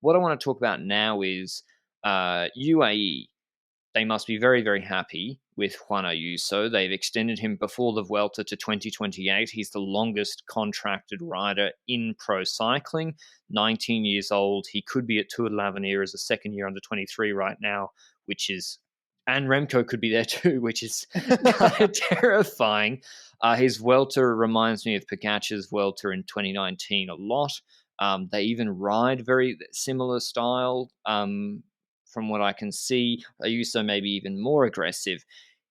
what I want to talk about now is UAE. They must be very, very happy with Juan Ayuso. They've extended him before the Vuelta to 2028. He's the longest contracted rider in pro cycling, 19 years old. He could be at Tour de l'Avenir as a second year under 23 right now, which is, and Remco could be there too, which is kind of terrifying. His Vuelta reminds me of Pogacar's Vuelta in 2019 a lot. They even ride very similar style. From what I can see, Ayuso maybe even more aggressive.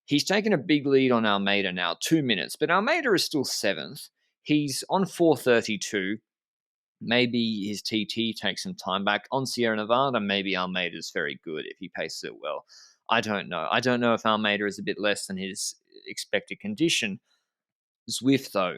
He's taken a big lead on Almeida now, 2 minutes, but Almeida is still 7th. He's on 4:32. Maybe his TT takes some time back. On Sierra Nevada, maybe Almeida's very good if he paces it well. I don't know. I don't know if Almeida is a bit less than his expected condition. Zwift, though,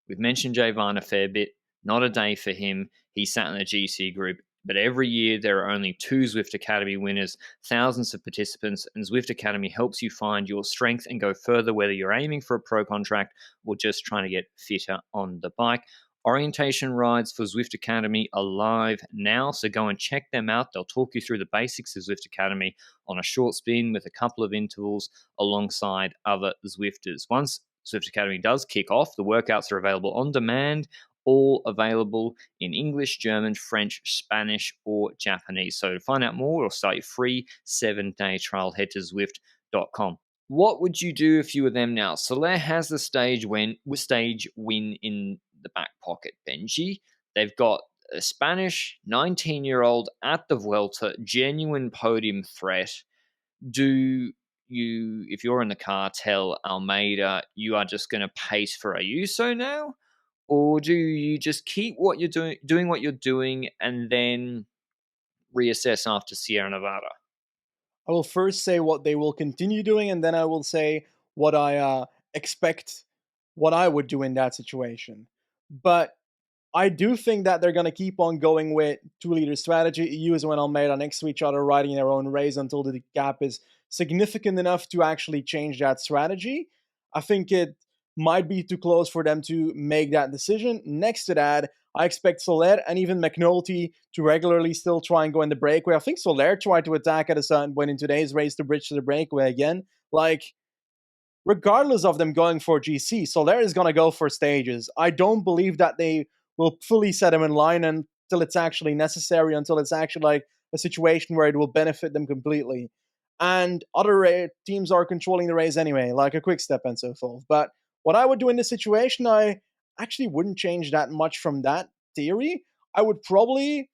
we've mentioned Javon a fair bit. Not a day for him. He sat in the GC group. But every year there are only 2 Zwift Academy winners, thousands of participants, and Zwift Academy helps you find your strength and go further, whether you're aiming for a pro contract or just trying to get fitter on the bike. Orientation rides for Zwift Academy are live now, so go and check them out. They'll talk you through the basics of Zwift Academy on a short spin with a couple of intervals alongside other Zwifters. Once Zwift Academy does kick off, the workouts are available on demand, all available in English, German, French, Spanish, or Japanese. So to find out more or start your free 7-day trial, head to Zwift.com. What would you do if you were them now? Soler has the stage win in the back pocket, Benji. They've got a Spanish 19-year-old at the Vuelta, genuine podium threat. Do you, if you're in the car, tell Almeida you are just going to pace for Ayuso now? Or do you just keep what you're doing what you're doing, and then reassess after Sierra Nevada? I will first say what they will continue doing, and then I will say what I expect, what I would do in that situation. But I do think that they're going to keep on going with two-leader strategy. Ayuso and Almeida next to each other, riding their own race until the gap is significant enough to actually change that strategy. I think it might be too close for them to make that decision. Next to that, I expect Soler and even McNulty to regularly still try and go in the breakaway. I think Soler tried to attack at a certain point in today's race to bridge to the breakaway again. Like, regardless of them going for GC, Soler is going to go for stages. I don't believe that they will fully set him in line until it's actually necessary, until it's actually like a situation where it will benefit them completely. And other teams are controlling the race anyway, like a Quick Step and so forth. But what I would do in this situation, I actually wouldn't change that much from that theory. I'd probably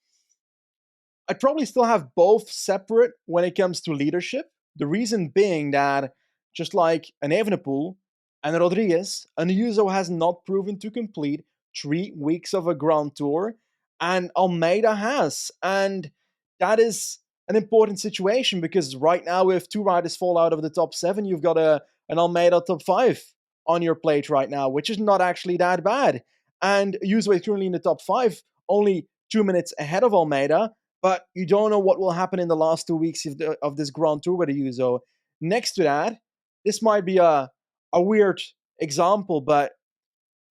still have both separate when it comes to leadership. The reason being that just like an Evenepoel and Rodriguez, an Ayuso has not proven to complete 3 weeks of a Grand Tour, and Almeida has. And that is an important situation because right now, if 2 riders fall out of the top 7, you've got an Almeida top 5 on your plate right now, which is not actually that bad. And Ayuso is currently in the top 5, only 2 minutes ahead of Almeida, but you don't know what will happen in the last 2 weeks of this Grand Tour with Ayuso. Next to that, this might be a weird example, but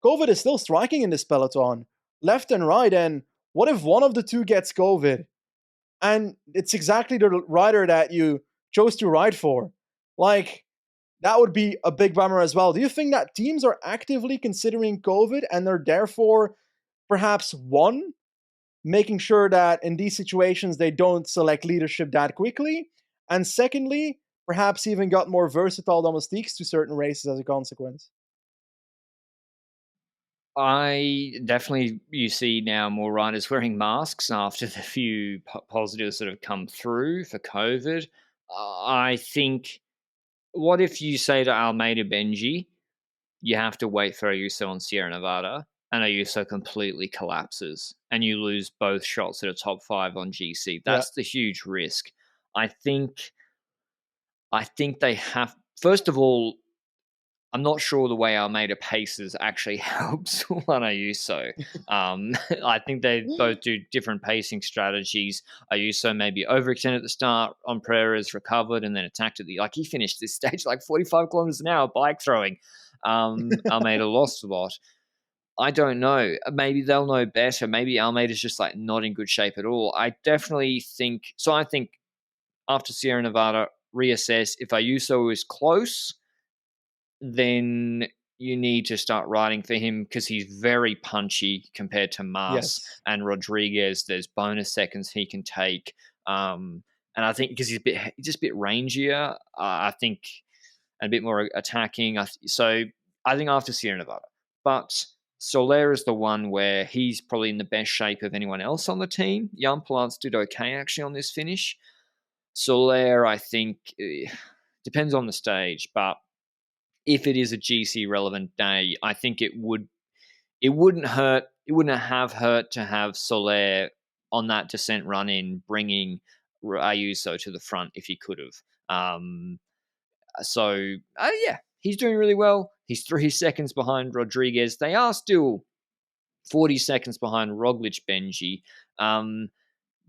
COVID is still striking in this peloton, left and right. And what if one of the two gets COVID? And it's exactly the rider that you chose to ride for. Like, that would be a big bummer as well. Do you think that teams are actively considering COVID and they're therefore perhaps one, making sure that in these situations they don't select leadership that quickly? And secondly, perhaps even got more versatile domestiques to certain races as a consequence? I definitely, you see now more riders wearing masks after the few positives that have come through for COVID. I think, what if you say to Almeida, Benji, you have to wait for Ayuso on Sierra Nevada, and Ayuso completely collapses, and you lose both shots at a top 5 on GC? Yeah. That's the huge risk. I think they have. First of all, I'm not sure the way Almeida paces actually helps Juan Ayuso. I think they both do different pacing strategies. Ayuso maybe overextended at the start on Pereira's, recovered, and then attacked at he finished this stage like 45 kilometers an hour bike throwing. Almeida lost a lot. I don't know. Maybe they'll know better. Maybe Almeida's just like not in good shape at all. I definitely think so. I think after Sierra Nevada, reassess. If Ayuso is close, then you need to start riding for him because he's very punchy compared to Mas Yes. and Rodriguez. There's bonus seconds he can take. And I think because he's just a bit rangier, I think, and a bit more attacking. So I think after Sierra Nevada. But Soler is the one where he's probably in the best shape of anyone else on the team. Jan Plants did okay actually on this finish. Soler, I think, depends on the stage, but if it is a GC relevant day, I think it wouldn't have hurt to have Soler on that descent run in, bringing Ayuso to the front if he could have. Yeah, he's doing really well. He's 3 seconds behind Rodriguez. They are still 40 seconds behind Roglic, Benji.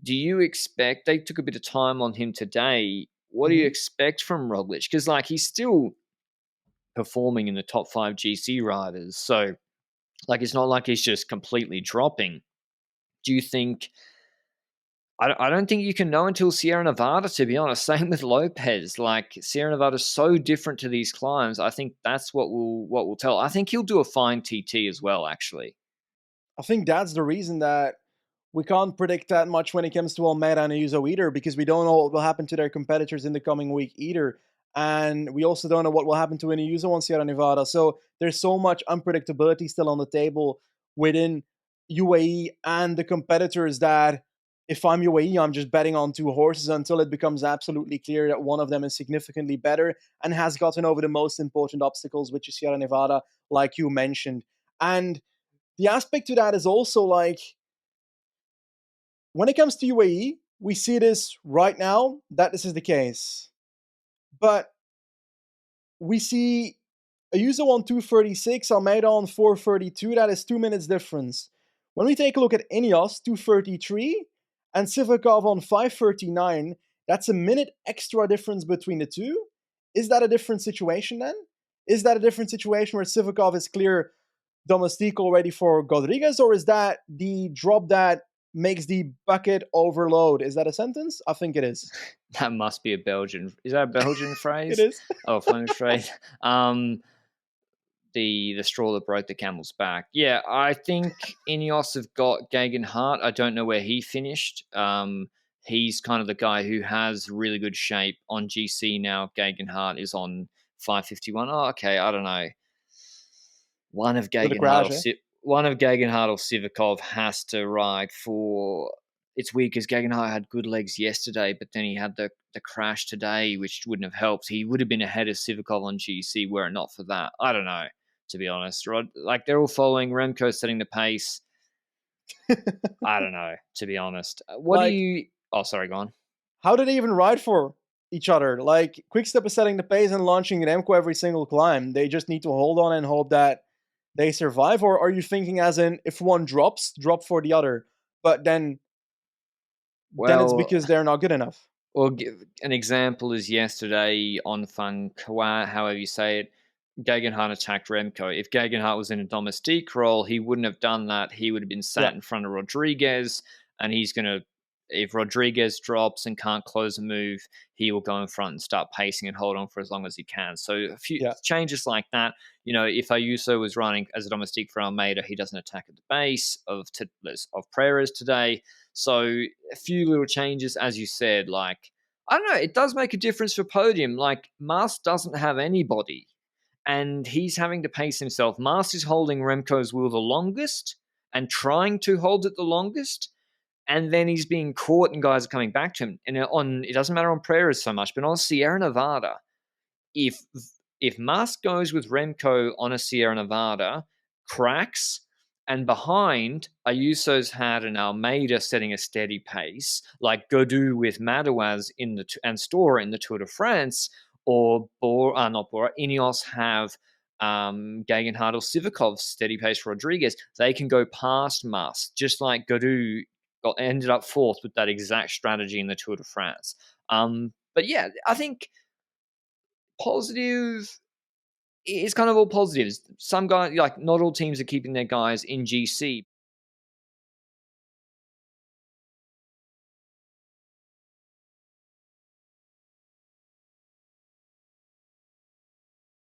Do you expect they took a bit of time on him today? What do you Mhm. expect from Roglic? Because he's still performing in the top 5 GC riders. So it's not like he's just completely dropping. Do you think? I don't think you can know until Sierra Nevada, to be honest. Same with Lopez. Sierra Nevada's so different to these climbs. I think that's what will tell. I think he'll do a fine TT as well, actually. I think that's the reason that we can't predict that much when it comes to Almeida and Ayuso either, because we don't know what will happen to their competitors in the coming week either. And we also don't know what will happen to Ayuso on Sierra Nevada. So there's so much unpredictability still on the table within UAE and the competitors that if I'm UAE, I'm just betting on 2 horses until it becomes absolutely clear that one of them is significantly better and has gotten over the most important obstacles, which is Sierra Nevada, like you mentioned. And the aspect to that is also like when it comes to UAE, we see this right now that this is the case. But we see Ayuso on 236, Almeida on 432. That is 2 minutes difference. When we take a look at Ineos, 233, and Sivakov on 539, that's a minute extra difference between the two. Is that a different situation then? Is that a different situation where Sivakov is clear Domestique already for Rodriguez, or is that the drop that makes the bucket overload? Is that a sentence? I think it is. That must be a Belgian. Is that a Belgian It phrase? is. Oh, Flemish phrase. The straw that broke the camel's back. Yeah, I think Ineos have got Geoghegan Hart. I don't know where he finished. He's kind of the guy who has really good shape on GC now. Geoghegan Hart is on 551. Oh, okay, I don't know. One of With a Geoghegan Hart crash, or eh? Sivakov has to ride for. It's weird because Geoghegan Hart had good legs yesterday, but then he had the crash today, which wouldn't have helped. He would have been ahead of Sivakov on GC were it not for that. I don't know, to be honest. Rod, they're all following Remco setting the pace. I don't know, to be honest. What do Like, you? Oh, sorry, go on. how do they even ride for each other? Like, Quickstep is setting the pace and launching Remco every single climb. They just need to hold on and hope that they survive. Or are you thinking as in if one drops, drop for the other, but then it's Well, because they're not good enough? Or give an example is yesterday on Funkwa, however you say it, Gegenhardt attacked Remco. If Gegenhardt was in a domestique role, he wouldn't have done that. He would have been Yeah, sat in front of Rodriguez, and he's going to, if Rodriguez drops and can't close a move, he will go in front and start pacing and hold on for as long as he can. So a few yeah. changes like that. If Ayuso was running as a domestique for Almeida, he doesn't attack at the base of Pereira's today. So a few little changes, as you said, I don't know, it does make a difference for podium. Mars doesn't have anybody, and he's having to pace himself. Mars is holding Remco's wheel the longest and trying to hold it the longest, and then he's being caught, and guys are coming back to him. And it doesn't matter on Pereira's so much, but on Sierra Nevada, if if Musk goes with Remco on a Sierra Nevada, cracks, and behind Ayuso's had an Almeida setting a steady pace, like Godou with Madouas and Stora in the Tour de France, or not Bora, Ineos have Gegenhardt or Sivakov steady pace Rodriguez. They can go past Musk, just like Godou ended up fourth with that exact strategy in the Tour de France. But yeah, I think positive. it's kind of all positives. Some guys, like, not all teams are keeping their guys in GC.